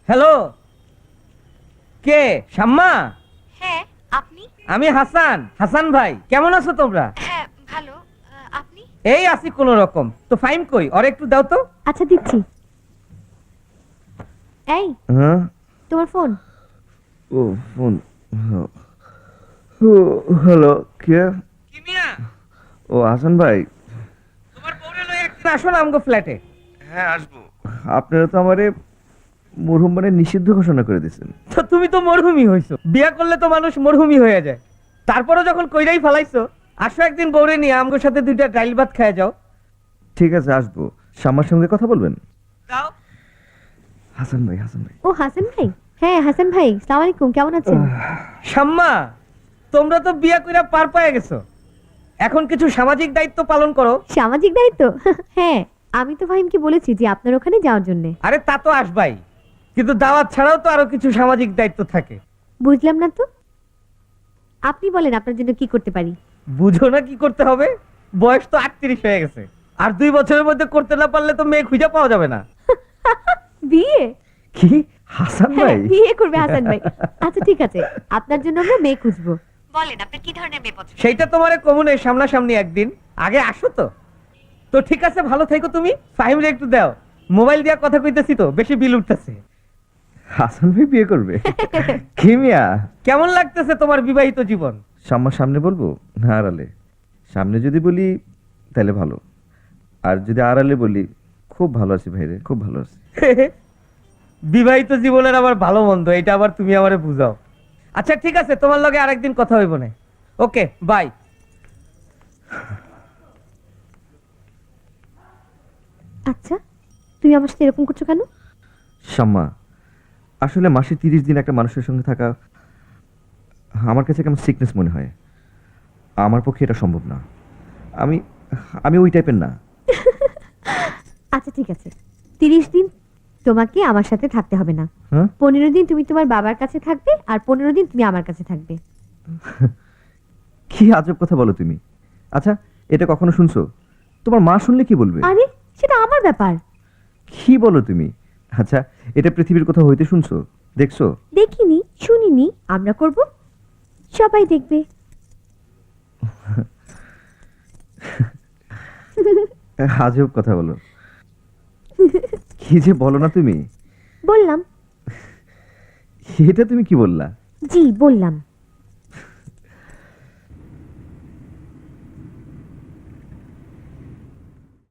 Hello, কে? শাম্মা? হ্যাঁ, আপনি? আমি হাসান। হাসান ভাই, কেমন আছো তোমরা? হ্যাঁ, ভালো। আপনি? এই আছি কোন রকম। তো ফাইম কই? ওর একটু দাও তো। আচ্ছা, দিচ্ছি। এই, হ্যাঁ, তোমার ফোন। ও ফোন। হ্যালো, কে? কি মিয়া? ও হাসান ভাই। তোমার বউরে লই একদিন আসো না আমগো ফ্ল্যাটে। হ্যাঁ আসবো। আপনারা তো আমারে মরহুম মানে নিষিদ্ধ ঘোষণা করে দিয়েছেন। তো তুমি তো মরহুমি হইছো। বিয়া করলে তো মানুষ মরহুমি হয়ে যায়। তারপরে যখন কইরাই ফালাইছো, আসো একদিন বউরে নিয়ে আমগোর সাথে দুইটা ডাইল ভাত খায় যাও। ঠিক আছে আসবো। শাম্মার সঙ্গে কথা বলবেন? দাও। হাসান ভাই, হাসান ভাই। ও হাসান ভাই। হ্যাঁ, হাসান ভাই, আসসালামু আলাইকুম, কেমন আছেন? শাম্মা, তোমরা তো বিয়া কইরা পার পায়ে গেছো। এখন কিছু সামাজিক দায়িত্ব পালন করো। সামাজিক দায়িত্ব? হ্যাঁ, আমি তো ফাহিমকে বলেছি যে আপনার ওখানে যাওয়ার জন্য। আরে তা তো আসবাই, কিন্তু দাওয়াত ছাড়াও তো আরো কিছু সামাজিক দায়িত্ব থাকে। বুঝলাম না তো। আপনি বলেন আপনার জন্য কি করতে পারি। বুঝো না কি করতে হবে? বয়স তো 38 হয়ে গেছে, আর 2 বছরের মধ্যে করতে না পারলে তো মেয়ে খুঁজে পাওয়া যাবে না। বিয়ে? কি হাসান হ্যাঁ, ভাই? বিয়ে করবে হাসান ভাই। আচ্ছা ঠিক আছে, আপনার জন্য আমরা মেয়ে খুঁজবো। বলেন আপনার কি ধরনের মেয়ে পছন্দ? সেইটা তোমারে কমনে সামনাসামনি একদিন আগে আসো তো। তো ঠিক আছে, ভালো থেকো তুমি। ফাহিমরে একটু দাও, মোবাইল দিয়া কথা কইতেছি তো, বেশি বিল উঠতেছে। হাসান ভাই বিয়ে করবে? কি মিয়া? কেমন লাগতেছে তোমার বিবাহিত জীবন? শাম্মার সামনে বলবো না আড়ালে? সামনে যদি বলি তাহলে ভালো, আর যদি আড়ালে বলি খুব ভালো আছি ভাইরে, খুব ভালো আছি। বিবাহিত জীবনের আবার ভালো মন্দ এটা আবার তুমি আমারে বুঝাও। আচ্ছা ঠিক আছে, তোমার লগে আরেকদিন কথা হইব না। ওকে, বাই। আচ্ছা, তুমি আমার সাথে এরকম করছো কেন? শাম্মা, আসলে মাসে 30 দিন একটা মানুষের সঙ্গে থাকা আমার কাছে কেমন সিকনেস মনে হয়। আমার পক্ষে এটা সম্ভব না। আমি আমি ওই টাইপের না। আচ্ছা ঠিক আছে, 30 দিন তোমাকে আমার সাথে থাকতে হবে না। হ্যাঁ, 15 দিন তুমি তোমার বাবার কাছে থাকবে, আর 15 দিন তুমি আমার কাছে থাকবে। কি আজব কথা বলো তুমি। আচ্ছা, এটা কখনো শুনছো? তোমার মা শুনলে কি বলবে? আরে সেটা আমার ব্যাপার। কি বলো তুমি? আচ্ছা, এটা পৃথিবীর কোথাও হইতে শুনছো, দেখছো? দেখিনি, শুনিনি, আমরা করব, সবাই দেখবে। আজব কথা বলো। কি যে বলো না তুমি। বললাম। এটা তুমি কি বললা? জি বললাম।